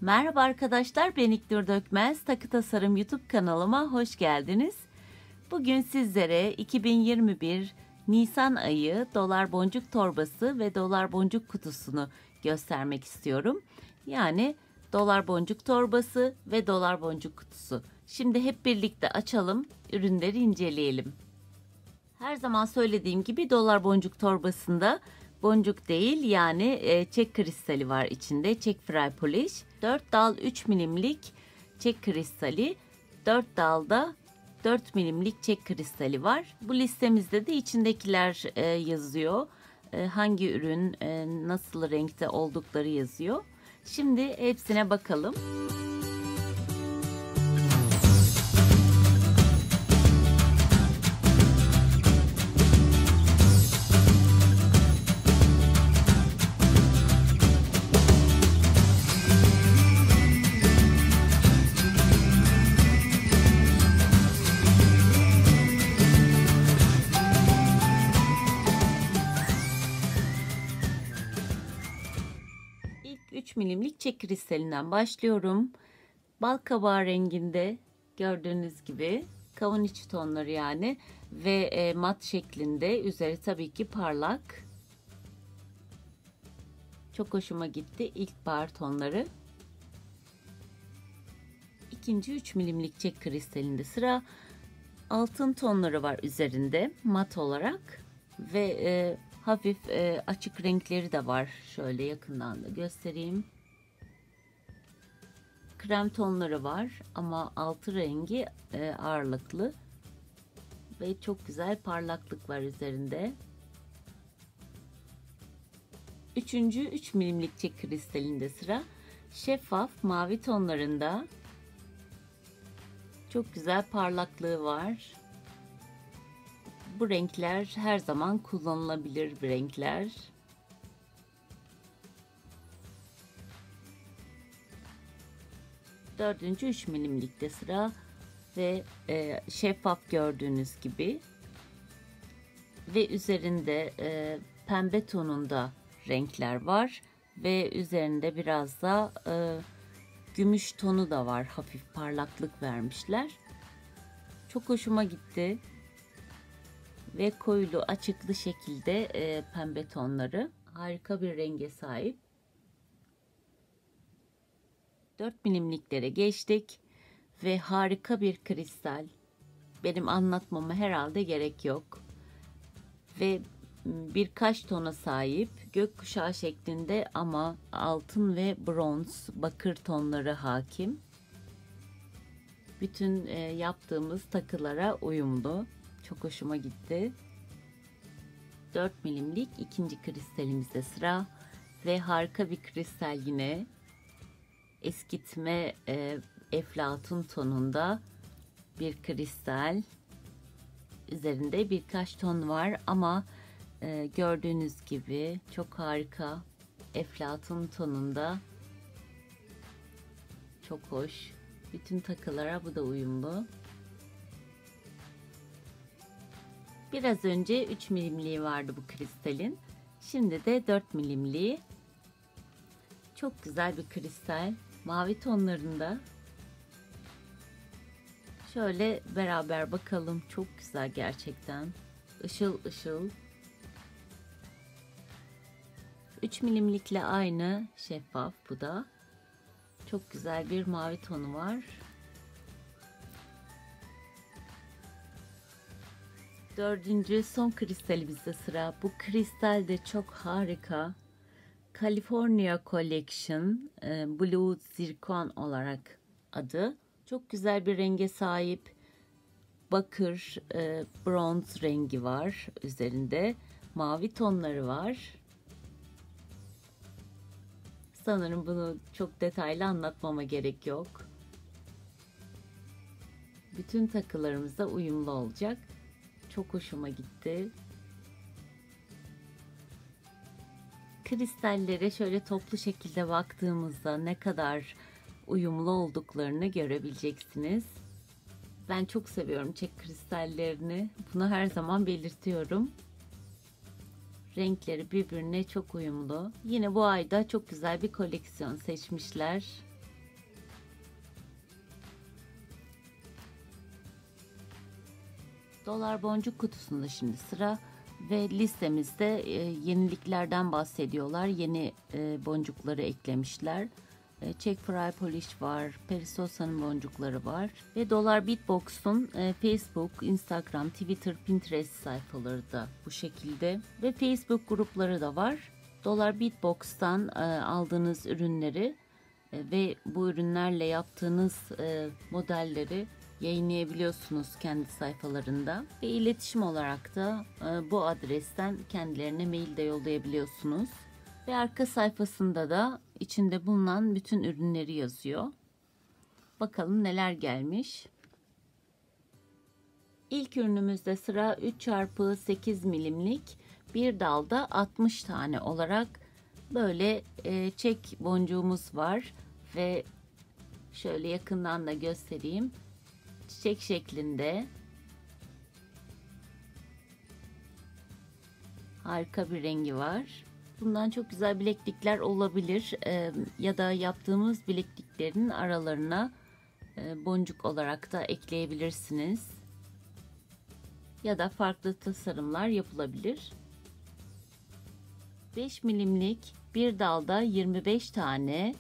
Merhaba arkadaşlar, ben İknur Dökmez. Takı Tasarım YouTube kanalıma hoş geldiniz. Bugün sizlere 2021 Nisan ayı dolar boncuk torbası ve dolar boncuk kutusunu göstermek istiyorum. Yani dolar boncuk torbası ve dolar boncuk kutusu. Şimdi hep birlikte açalım, ürünleri inceleyelim. Her zaman söylediğim gibi dolar boncuk torbasında boncuk değil, yani çek kristali var içinde. Çek fry polish. 4 dal 3 milimlik çek kristali. 4 dalda 4 milimlik çek kristali var. Bu listemizde de içindekiler yazıyor. Hangi ürün, nasıl renkte oldukları yazıyor. Şimdi hepsine bakalım. İlk 3 milimlik çek kristalinden başlıyorum. Bal kabağı renginde gördüğünüz gibi kavun içi tonları yani ve mat şeklinde, üzeri tabii ki parlak. Çok hoşuma gitti ilkbahar tonları. İkinci 3 milimlik çek kristalinde sıra altın tonları var üzerinde mat olarak ve hafif açık renkleri de var. Şöyle yakından da göstereyim. Krem tonları var ama altı rengi ağırlıklı ve çok güzel parlaklık var üzerinde. Üçüncü 3 milimlik çek kristalinde sıra şeffaf mavi tonlarında. Çok güzel parlaklığı var. Bu renkler her zaman kullanılabilir bir renkler. Dördüncü 3 milimlikte sıra ve şeffaf gördüğünüz gibi ve üzerinde pembe tonunda renkler var ve üzerinde biraz da gümüş tonu da var, hafif parlaklık vermişler. Çok hoşuma gitti ve koyulu açıklı şekilde pembe tonları, harika bir renge sahip. 4 milimliklere geçtik ve harika bir kristal. Benim anlatmama herhalde gerek yok. Ve birkaç tona sahip, gökkuşağı şeklinde ama altın ve bronz, bakır tonları hakim. Bütün yaptığımız takılara uyumlu. Çok hoşuma gitti. 4 milimlik ikinci kristalimizde sıra ve harika bir kristal yine. Eskitme eflatun tonunda bir kristal. Üzerinde birkaç ton var ama gördüğünüz gibi çok harika eflatun tonunda. Çok hoş. Bütün takılara bu da uyumlu. Biraz önce 3 milimliği vardı bu kristalin. Şimdi de 4 milimliği. Çok güzel bir kristal. Mavi tonlarında. Şöyle beraber bakalım. Çok güzel gerçekten. Işıl ışıl. 3 milimlikle aynı şeffaf bu da. Çok güzel bir mavi tonu var. Dördüncü son kristalimizde sıra. Bu kristal de çok harika. California Collection Blue Zircon olarak adı. Çok güzel bir renge sahip. Bakır, bronz rengi var üzerinde. Mavi tonları var. Sanırım bunu çok detaylı anlatmama gerek yok. Bütün takılarımızda uyumlu olacak. Çok hoşuma gitti. Kristallere şöyle toplu şekilde baktığımızda ne kadar uyumlu olduklarını görebileceksiniz. Ben çok seviyorum çek kristallerini. Bunu her zaman belirtiyorum. Renkleri birbirine çok uyumlu. Yine bu ayda çok güzel bir koleksiyon seçmişler. Dolar boncuk kutusunda şimdi sıra ve listemizde yeniliklerden bahsediyorlar. Yeni boncukları eklemişler. Check Fry Polish var, Perisosa'nın boncukları var ve Dolar Beatbox'un Facebook, Instagram, Twitter, Pinterest sayfaları da bu şekilde ve Facebook grupları da var. Dolar Beatbox'tan aldığınız ürünleri ve bu ürünlerle yaptığınız modelleri yayınlayabiliyorsunuz kendi sayfalarında ve iletişim olarak da bu adresten kendilerine mail de yollayabiliyorsunuz. Ve arka sayfasında da içinde bulunan bütün ürünleri yazıyor. Bakalım neler gelmiş. İlk ürünümüzde sıra 3x8 milimlik bir dalda 60 tane olarak böyle çek boncuğumuz var ve şöyle yakından da göstereyim. Çiçek şeklinde harika bir rengi var. Bundan çok güzel bileklikler olabilir ya da yaptığımız bilekliklerin aralarına boncuk olarak da ekleyebilirsiniz. Ya da farklı tasarımlar yapılabilir. 5 milimlik bir dalda 25 tane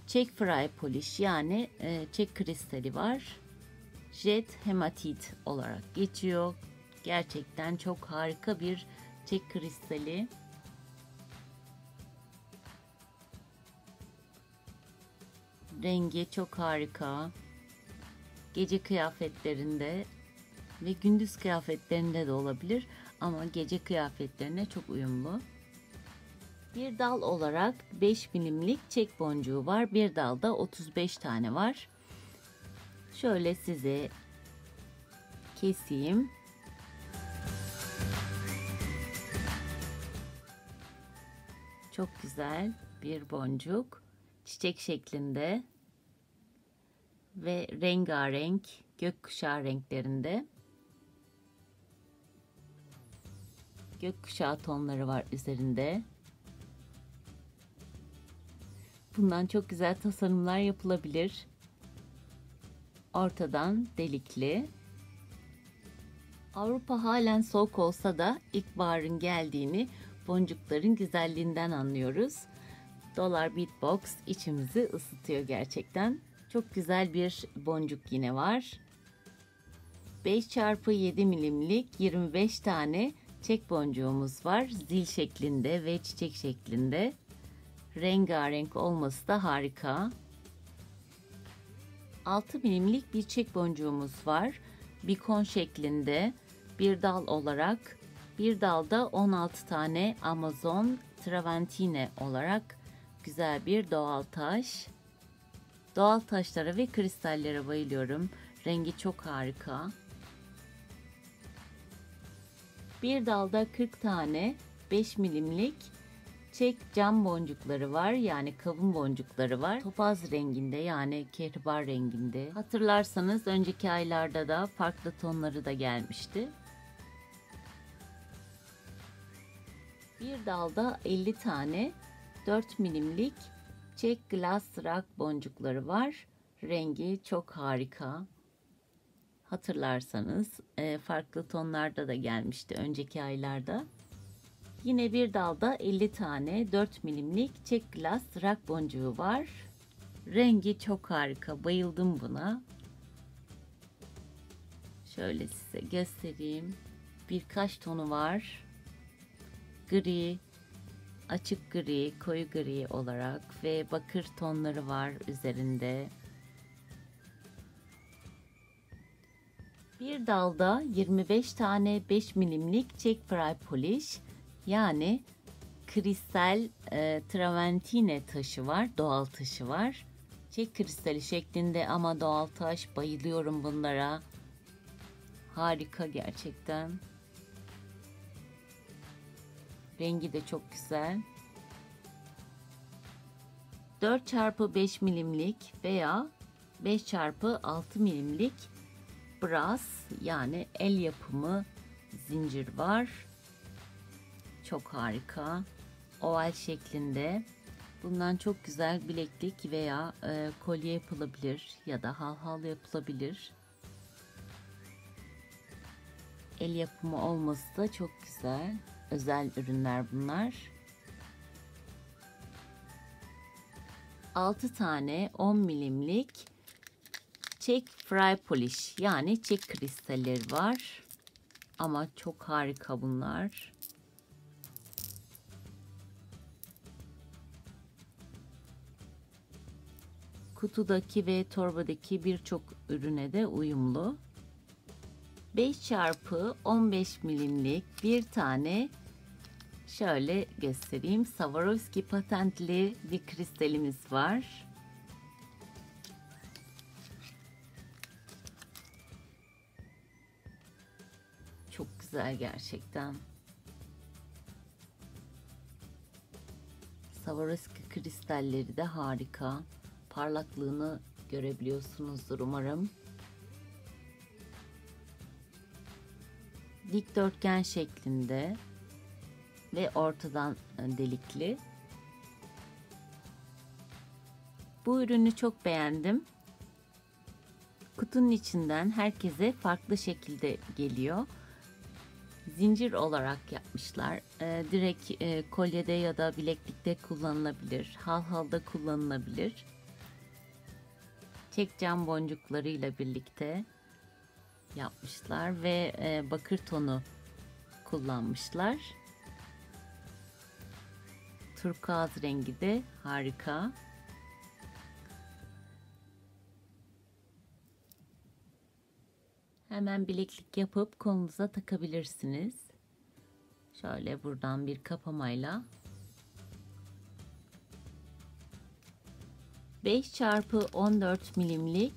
Check Fry Polish yani çek kristali var. Jet Hematit olarak geçiyor. Gerçekten çok harika bir çek kristali. Rengi çok harika. Gece kıyafetlerinde ve gündüz kıyafetlerinde de olabilir ama gece kıyafetlerine çok uyumlu. Bir dal olarak 5 milimlik çek boncuğu var. Bir dalda 35 tane var. Şöyle size keseyim. Çok güzel bir boncuk. Çiçek şeklinde ve rengarenk gökkuşağı renklerinde. Gökkuşağı tonları var üzerinde. Bundan çok güzel tasarımlar yapılabilir. Ortadan delikli. Avrupa halen soğuk olsa da ilkbaharın geldiğini boncukların güzelliğinden anlıyoruz. Dolar Beatbox içimizi ısıtıyor gerçekten. Çok güzel bir boncuk yine var. 5x7 milimlik 25 tane çek boncuğumuz var. Zil şeklinde ve çiçek şeklinde. Rengarenk olması da harika. 6 milimlik bir çek boncuğumuz var. Bikon şeklinde bir dal olarak. Bir dalda 16 tane Amazon Travertine olarak güzel bir doğal taş. Doğal taşlara ve kristallere bayılıyorum. Rengi çok harika. Bir dalda 40 tane 5 milimlik çek cam boncukları var. Yani kavun boncukları var. Topaz renginde yani kehribar renginde. Hatırlarsanız önceki aylarda da farklı tonları da gelmişti. Bir dalda 50 tane 4 milimlik çek glass rock boncukları var. Rengi çok harika. Hatırlarsanız farklı tonlarda da gelmişti önceki aylarda. Yine bir dalda 50 tane 4 milimlik çek glass rock boncuğu var. Rengi çok harika. Bayıldım buna. Şöyle size göstereyim. Birkaç tonu var. Gri, açık gri, koyu gri olarak ve bakır tonları var üzerinde. Bir dalda 25 tane 5 milimlik çek fry polish yani kristal travertine taşı var, doğal taşı var. Çek kristali şeklinde ama doğal taş, bayılıyorum bunlara. Harika gerçekten. Rengi de çok güzel. 4x5 milimlik veya 5x6 milimlik brass yani el yapımı zincir var. Çok harika. Oval şeklinde. Bundan çok güzel bileklik veya kolye yapılabilir ya da halhal yapılabilir. El yapımı olması da çok güzel. Özel ürünler bunlar. 6 tane 10 milimlik çek fry polish yani çek kristalleri var. Ama çok harika bunlar. Kutudaki ve torbadaki birçok ürüne de uyumlu. 5 çarpı 15 milimlik bir tane şöyle göstereyim. Swarovski patentli bir kristalimiz var. Çok güzel gerçekten. Swarovski kristalleri de harika. Parlaklığını görebiliyorsunuzdur umarım. Dikdörtgen şeklinde ve ortadan delikli. Bu ürünü çok beğendim. Kutunun içinden herkese farklı şekilde geliyor. Zincir olarak yapmışlar. Direkt kolyede ya da bileklikte kullanılabilir. Halhalda kullanılabilir. Çek cam boncuklarıyla birlikte yapmışlar ve bakır tonu kullanmışlar. Turkuaz rengi de harika. Hemen bileklik yapıp kolunuza takabilirsiniz. Şöyle buradan bir kapamayla. 5 çarpı 14 milimlik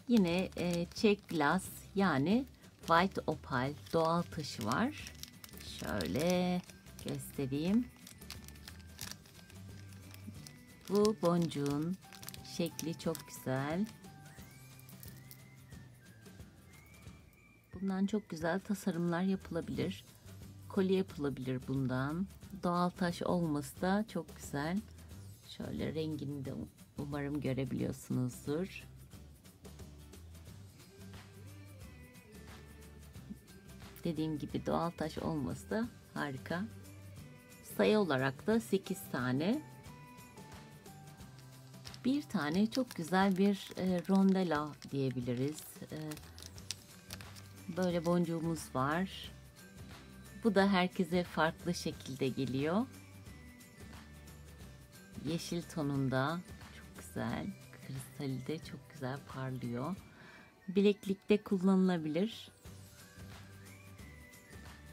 yine çek glass yani white opal doğal taşı var. Şöyle göstereyim. Bu boncuğun şekli çok güzel. Bundan çok güzel tasarımlar yapılabilir. Kolye yapılabilir bundan. Doğal taş olması da çok güzel. Şöyle rengini de umarım görebiliyorsunuzdur. Dediğim gibi doğal taş olması da harika. Sayı olarak da 8 tane. Bir tane çok güzel bir rondela diyebiliriz. Böyle boncuğumuz var. Bu da herkese farklı şekilde geliyor. Yeşil tonunda çok güzel. Kristali de çok güzel parlıyor. Bileklikte kullanılabilir.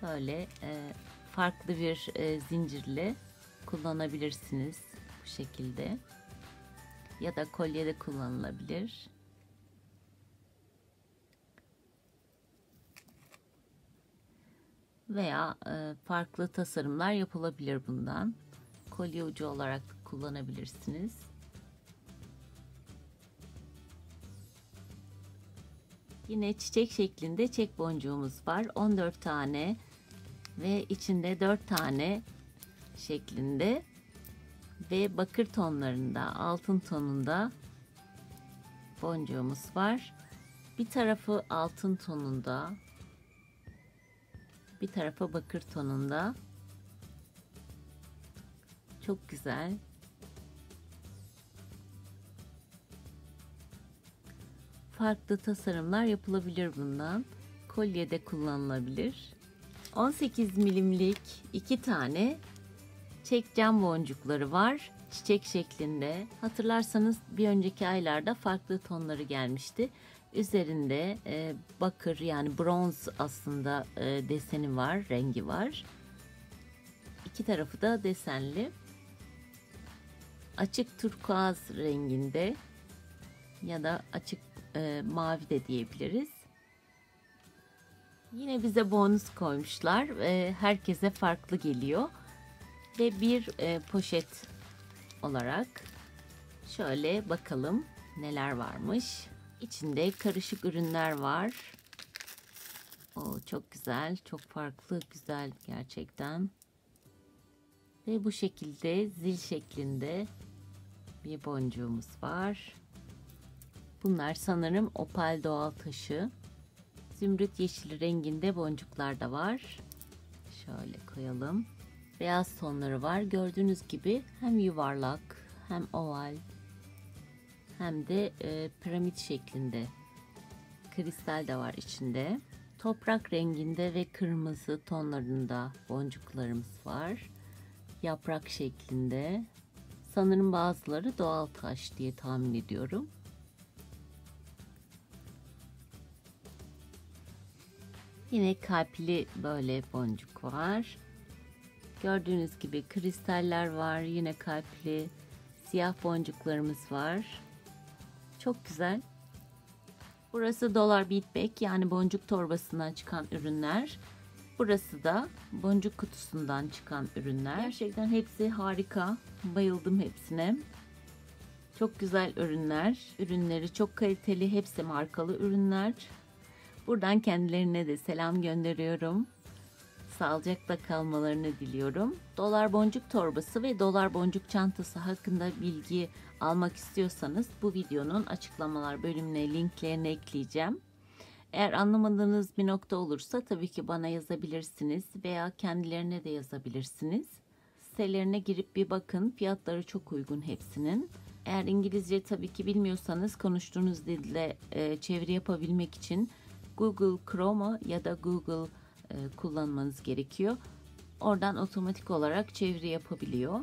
Böyle farklı bir zincirle kullanabilirsiniz bu şekilde. Ya da kolyede kullanılabilir. Veya farklı tasarımlar yapılabilir bundan. Kolye ucu olarak kullanabilirsiniz. Yine çiçek şeklinde çek boncuğumuz var. 14 tane ve içinde 4 tane şeklinde ve bakır tonlarında, altın tonunda boncuğumuz var. Bir tarafı altın tonunda, bir tarafı bakır tonunda. Çok güzel. Farklı tasarımlar yapılabilir bundan. Kolyede kullanılabilir. 18 milimlik 2 tane çek cam boncukları var. Çiçek şeklinde. Hatırlarsanız bir önceki aylarda farklı tonları gelmişti. Üzerinde bakır yani bronz aslında deseni var, rengi var. İki tarafı da desenli. Açık turkuaz renginde ya da açık mavi de diyebiliriz. Yine bize bonus koymuşlar. Herkese farklı geliyor. Ve bir poşet olarak şöyle bakalım neler varmış. İçinde karışık ürünler var. O çok güzel, çok farklı, güzel gerçekten. Ve bu şekilde zil şeklinde bir boncuğumuz var. Bunlar sanırım opal doğal taşı. Zümrüt yeşili renginde boncuklar da var. Şöyle koyalım. Beyaz tonları var. Gördüğünüz gibi hem yuvarlak hem oval hem de piramit şeklinde. Kristal de var içinde. Toprak renginde ve kırmızı tonlarında boncuklarımız var. Yaprak şeklinde. Sanırım bazıları doğal taş diye tahmin ediyorum. Yine kalpli böyle boncuk var. Gördüğünüz gibi kristaller var. Yine kalpli siyah boncuklarımız var. Çok güzel. Burası dolar bead bag, yani boncuk torbasından çıkan ürünler. Burası da boncuk kutusundan çıkan ürünler. Gerçekten hepsi harika. Bayıldım hepsine. Çok güzel ürünler. Ürünleri çok kaliteli. Hepsi markalı ürünler. Buradan kendilerine de selam gönderiyorum. Sağlıcakla kalmalarını diliyorum. Dolar boncuk torbası ve dolar boncuk çantası hakkında bilgi almak istiyorsanız bu videonun açıklamalar bölümüne linklerini ekleyeceğim. Eğer anlamadığınız bir nokta olursa tabii ki bana yazabilirsiniz veya kendilerine de yazabilirsiniz. Sitelerine girip bir bakın. Fiyatları çok uygun hepsinin. Eğer İngilizce tabii ki bilmiyorsanız konuştuğunuz dille çeviri yapabilmek için Google Chrome ya da Google kullanmanız gerekiyor. Oradan otomatik olarak çeviri yapabiliyor.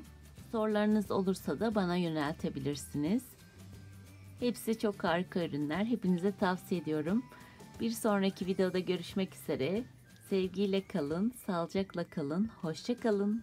Sorularınız olursa da bana yöneltebilirsiniz. Hepsi çok harika ürünler. Hepinize tavsiye ediyorum. Bir sonraki videoda görüşmek üzere. Sevgiyle kalın, sağlıcakla kalın, hoşça kalın.